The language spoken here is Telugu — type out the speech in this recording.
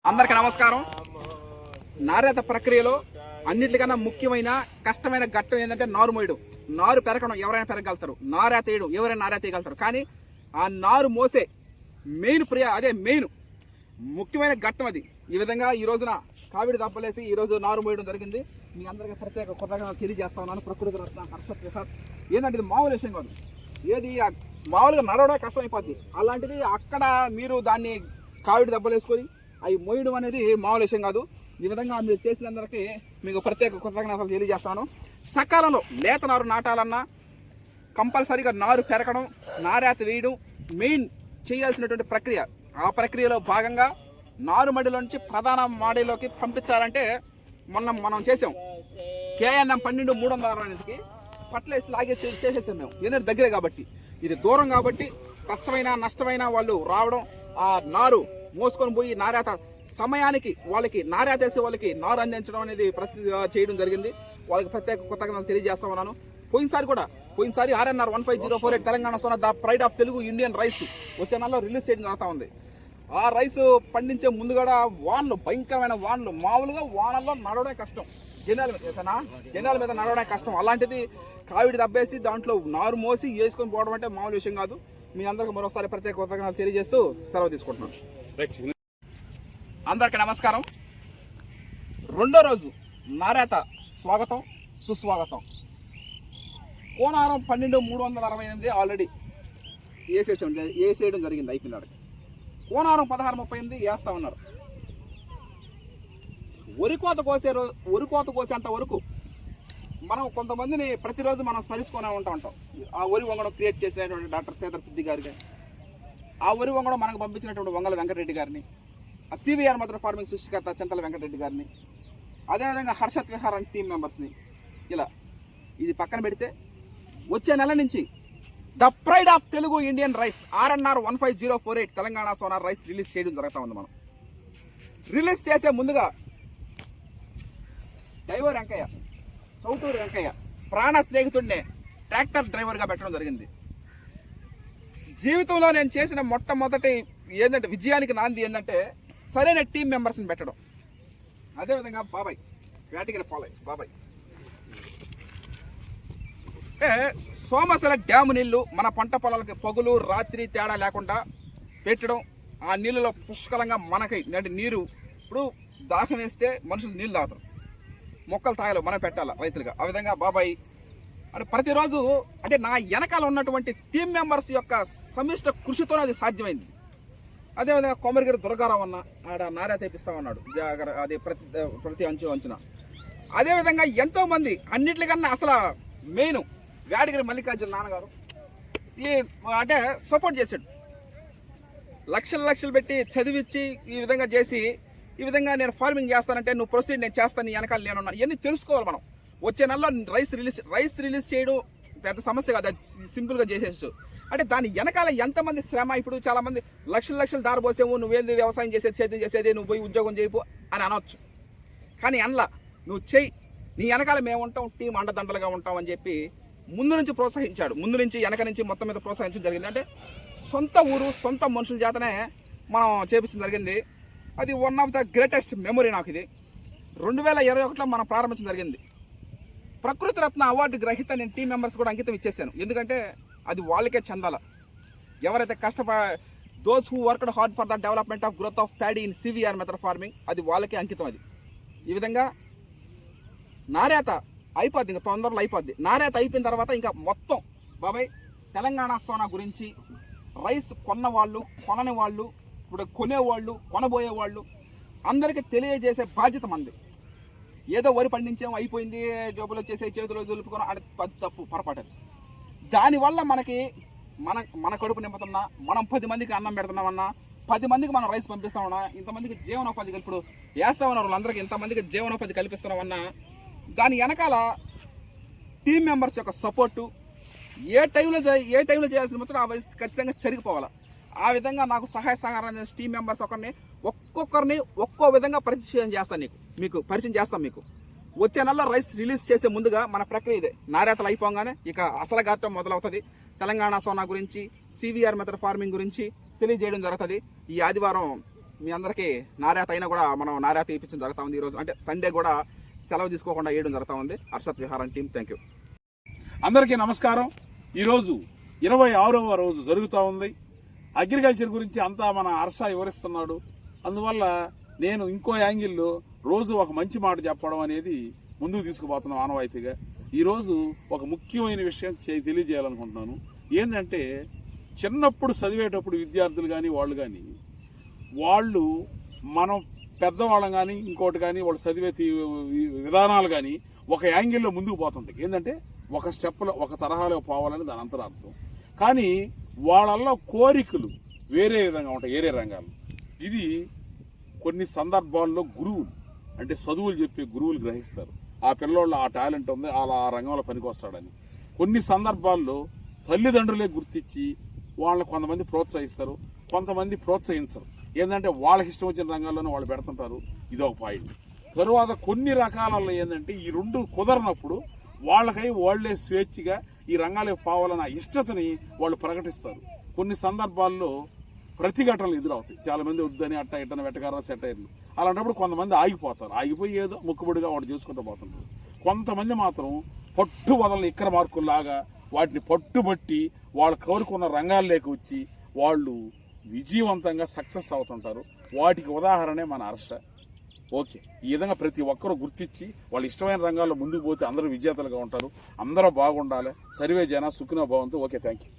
అందరికీ నమస్కారం. నారేత ప్రక్రియలో అన్నిటికన్నా ముఖ్యమైన కష్టమైన ఘట్టం ఏంటంటే నారు మోయడం. నారు పెరగడం ఎవరైనా పెరగలుగుతారు, నారేత వేయడం ఎవరైనా నారేత వేయగలుగుతారు. కానీ ఆ నారు మోసే మెయిన్ ముఖ్యమైన ఘట్టం అది. ఈ విధంగా ఈ రోజున కావిడి దప్పలేసి ఈరోజు నారు మోయడం జరిగింది. మీ అందరికీ ప్రత్యేక కొత్తగా తెలియజేస్తా ఉన్నాను. ప్రకృతి రత్న హర్షత్ విహార్ ఏంటంటే ఇది మామూలు విషయం కాదు. ఏది మామూలుగా నడవడం కష్టం అయిపోద్ది. అలాంటిది అక్కడ మీరు దాన్ని కావిడి దెబ్బలేసుకొని అవి మోయడం అనేది మామూలు విషయం కాదు. ఈ విధంగా మీరు చేసినందరికీ మీకు ప్రత్యేక కృతజ్ఞతలు తెలియజేస్తాను. సకాలంలో లేత నారు నాటాలన్నా కంపల్సరీగా నారు పెరగడం, నారేత వేయడం మెయిన్ చేయాల్సినటువంటి ప్రక్రియ. ఆ ప్రక్రియలో భాగంగా నారు మడిలో నుంచి ప్రధాన మడిలోకి పంపించాలంటే మనం చేసాం. KNM 12-360కి పట్లేసి లాగే చేసేసాం మేము. ఎందుకంటే దగ్గరే కాబట్టి, ఇది దూరం కాబట్టి కష్టమైన నష్టమైన వాళ్ళు రావడం, ఆ నారు మోసుకొని పోయి నారేత సమయానికి వాళ్ళకి నారేత వేసే వాళ్ళకి నారు అందించడం అనేది చేయడం జరిగింది. వాళ్ళకి ప్రత్యేక కృతజ్ఞతలు తెలియజేస్తా ఉన్నాను. పోయినసారి RNR 15048 Telangana Sona the pride of Telugu Indian rice వచ్చే నెలలో రిలీజ్ చేయడం జరుగుతూ ఉంది. ఆ రైస్ పండించే ముందు కూడా భయంకరమైన వానలు, మామూలుగా వానల్లో నడవడం కష్టం. జనాల మీద నడవడం కష్టం. అలాంటిది కావిడి దబ్బేసి దాంట్లో నారు మోసి వేసుకొని పోవడం అంటే మామూలు విషయం కాదు. మీ అందరికీ మరొకసారి ప్రత్యేక కృతజ్ఞతలు తెలియజేస్తూ సెలవు తీసుకుంటున్నాను. అందరికీ నమస్కారం. రెండో రోజు నారేత స్వాగతం సుస్వాగతం. కోనారం 12-368 ఆల్రెడీ వేసేయడం జరిగింది, అయిపోయింది. కోనారం 1638 వేస్తా ఉన్నారు. వరి కోత కోసేంత వరకు మనం కొంతమందిని ప్రతిరోజు మనం స్మరించుకునే ఉంటాం. ఆ వరి వంగడం క్రియేట్ చేసినటువంటి డాక్టర్ సేదర్ సిద్ధి గారికి, ఆ వరి వంగడం మనకు పంపించినటువంటి వంగల వెంకటరెడ్డి గారిని, ఆ CVR మదర్ ఫార్మింగ్ సృష్టికర్త చింతల వెంకటరెడ్డి గారిని, అదేవిధంగా హర్షత్ విహార్ అండ్ టీమ్ మెంబర్స్ని ఇలా ఇది పక్కన పెడితే వచ్చే నెల నుంచి the pride of Telugu Indian rice RNR 15048 Telangana Sona rice release చేయడం జరుగుతూ ఉంది. మనం రిలీజ్ చేసే ముందుగా డ్రైవర్ వెంకయ్య, చౌటూరు వెంకయ్య ప్రాణ స్నేహితుడినే ట్రాక్టర్ డ్రైవర్గా పెట్టడం జరిగింది. జీవితంలో నేను చేసిన మొట్టమొదటి ఏంటంటే విజయానికి నాంది ఏంటంటే సరైన టీం మెంబర్స్ని పెట్టడం. అదేవిధంగా బాబాయ్ వేటగిరి పాలయ్య బాబాయ్ సోమశిల డ్యాము నీళ్లు మన పంట పొలాలకి పగులు రాత్రి తేడా లేకుండా పెట్టడం. ఆ నీళ్ళలో పుష్కలంగా మనకి అంటే నీరు ఇప్పుడు దాహం వేస్తే మనుషులు నీళ్ళు తాగుతారు, మొక్కలు తాగలు మనం పెట్టాలి రైతులుగా. ఆ విధంగా బాబాయ్ అంటే ప్రతిరోజు అంటే నా వెనకాల ఉన్నటువంటి టీం మెంబర్స్ యొక్క సమిష్ట కృషితోనే అది సాధ్యమైంది. అదేవిధంగా కొమరగిరి దుర్గారావు అన్న ఆడ నారేత తెప్పిస్తామన్నాడు అది ప్రతి అంచున. అదేవిధంగా ఎంతోమంది అన్నిటికన్నా అసలు మెయిన్ వేటగిరి మల్లికార్జున నాన్నగారు ఈ అంటే సపోర్ట్ చేశాడు. లక్షలు పెట్టి చదివించి ఈ విధంగా చేసి ఈ విధంగా నేను ఫార్మింగ్ చేస్తానంటే నువ్వు ప్రొసీడ్ నేను చేస్తాను, వెనకాల నేనున్నాను. ఇవన్నీ తెలుసుకోవాలి మనం. వచ్చే నెలలో రైస్ రిలీజ్ చేయడం పెద్ద సమస్య కాదు, అది సింపుల్గా చేసేచ్చు. అంటే దాని వెనకాల ఎంతమంది శ్రమ. ఇప్పుడు చాలా మంది లక్షలు దారబోసేవు, నువ్వేంది వ్యవసాయం చేసేది నువ్వు పోయి ఉద్యోగం చేయపు అని అనవచ్చు. కానీ అనలా, నువ్వు చెయ్యి, నీ వెనకాల మేము ఉంటాం, టీం అండదండలుగా ఉంటాం అని చెప్పి ముందు నుంచి ప్రోత్సహించాడు. ముందు నుంచి వెనక నుంచి మొత్తం మీద ప్రోత్సహించడం జరిగింది. అంటే సొంత ఊరు సొంత మనుషుల చేతనే మనం చేపించడం జరిగింది. అది one of the greatest memory నాకు. ఇది 2021లో మనం ప్రారంభించడం జరిగింది. ప్రకృతి రత్న అవార్డు గ్రహీత నేను టీం మెంబర్స్ కూడా అంకితం ఇచ్చేసాను. ఎందుకంటే అది వాళ్ళకే చెందాల. ఎవరైతే those who worked hard for the development of growth of paddy in CVR method farming, అది వాళ్ళకే అంకితం. అది ఈ విధంగా నారేత అయిపోద్ది, ఇంకా తొందరలో అయిపోద్ది. నారేత అయిపోయిన తర్వాత ఇంకా మొత్తం బాబాయ్ తెలంగాణ సోనా గురించి రైస్ కొన్న వాళ్ళు, కొనని వాళ్ళు, ఇప్పుడు కొనేవాళ్ళు, కొనబోయేవాళ్ళు అందరికీ తెలియజేసే బాధ్యత మంది. ఏదో వరి పండించాం అయిపోయింది, జబ్బులు వచ్చేసి చేతులు దులుపుకొని అది తప్పు, పొరపాటు. దానివల్ల మనకి మన కడుపు నింపుతున్నా, మనం 10 మందికి అన్నం పెడుతున్నామన్నా, 10 మందికి మనం రైస్ పంపిస్తామన్నా, ఇంతమందికి జీవనోపాధి ఇప్పుడు వేస్తామన్నారు వాళ్ళందరికీ ఇంతమందికి జీవనోపాధి కల్పిస్తున్నామన్నా, దాని వెనకాల టీం మెంబర్స్ యొక్క సపోర్టు ఏ టైంలో చేయాల్సిన మొత్తం ఆ వయసు ఖచ్చితంగా జరిగిపోవాలి. ఆ విధంగా నాకు సహాయ సహకారం చేసిన టీం మెంబర్స్ ఒక్కొక్కరిని ఒక్కో విధంగా పరిచయం చేస్తాను. మీకు పరిచయం చేస్తాం. మీకు వచ్చే నెలలో రైస్ రిలీజ్ చేసే ముందుగా మన ప్రక్రియ ఇదే. నారేతలు అయిపోగానే ఇక అసలు ఘట్టం మొదలవుతుంది. తెలంగాణ సోనా గురించి, CVR మెథడ్ ఫార్మింగ్ గురించి తెలియజేయడం జరుగుతుంది. ఈ ఆదివారం మీ అందరికీ నారాత అయినా కూడా మనం నారాత ఇప్పించడం జరుగుతూ ఉంది ఈరోజు. అంటే సండే కూడా సెలవు తీసుకోకుండా వేయడం జరుగుతూ ఉంది హర్షత్ విహారం టీం. Thank you. అందరికీ నమస్కారం. ఈరోజు 26వ రోజు జరుగుతూ ఉంది. అగ్రికల్చర్ గురించి అంతా మన హర్ష వివరిస్తున్నాడు. అందువల్ల నేను ఇంకో యాంగిల్లో రోజు ఒక మంచి మాట చెప్పడం అనేది ముందుకు తీసుకుపోతున్నాం ఆనవాయితీగా. ఈరోజు ఒక ముఖ్యమైన విషయం తెలియజేయాలనుకుంటున్నాను. ఏంటంటే చిన్నప్పుడు చదివేటప్పుడు విద్యార్థులు కానీ వాళ్ళు మనం పెద్దవాళ్ళం కానీ ఇంకోటి కానీ వాళ్ళు చదివే విధానాలు కానీ ఒక యాంగిల్లో ముందుకు పోతుంటాయి. ఏంటంటే ఒక స్టెప్లో ఒక తరహాలో పోవాలని దాని అంతరార్థం. కానీ వాళ్ళల్లో కోరికలు వేరే విధంగా ఉంటాయి వేరే రంగాలు. ఇది కొన్ని సందర్భాల్లో గురువులు అంటే చదువులు చెప్పే గురువులు గ్రహిస్తారు ఆ పిల్లోళ్ళు ఆ టాలెంట్ ఉంది అలా ఆ రంగంలో పనికొస్తాడని. కొన్ని సందర్భాల్లో తల్లిదండ్రులే గుర్తించి వాళ్ళని కొంతమంది ప్రోత్సహిస్తారు, కొంతమంది ప్రోత్సహించరు. ఏంటంటే వాళ్ళకి ఇష్టం వచ్చిన రంగాల్లోనే వాళ్ళు పెడుతుంటారు. ఇది ఒక పాయింట్. తరువాత కొన్ని రకాలలో ఏంటంటే ఈ రెండు కుదరనప్పుడు వాళ్ళకై వాళ్లే స్వేచ్ఛగా ఈ రంగాలకు పోవాలన్న ఇష్టతని వాళ్ళు ప్రకటిస్తారు. కొన్ని సందర్భాల్లో ప్రతిఘటనలు ఎదురవుతాయి. చాలా మంది వద్దని అట్ట ఇట్టన వెటకారా సెటైర్లు. అలాంటప్పుడు కొంతమంది ఆగిపోతారు. ఆగిపోయి ఏదో ముక్కుబడిగా వాడు చేసుకుంటూ పోతుంటారు. కొంతమంది మాత్రం పట్టు వదలని ఇక్కర మార్కుల్లాగా వాటిని పట్టుబట్టి వాళ్ళు కోరుకున్న రంగాల్లోకి వచ్చి వాళ్ళు విజయవంతంగా సక్సెస్ అవుతుంటారు. వాటికి ఉదాహరణే మన హర్ష. ఓకే, ఈ విధంగా ప్రతి ఒక్కరూ గుర్తించి వాళ్ళు ఇష్టమైన రంగాల్లో ముందుకు పోతే అందరూ విజేతలుగా ఉంటారు. అందరూ బాగుండాలి. సర్వే జన సుఖినో భవంతు. Okay, thank you.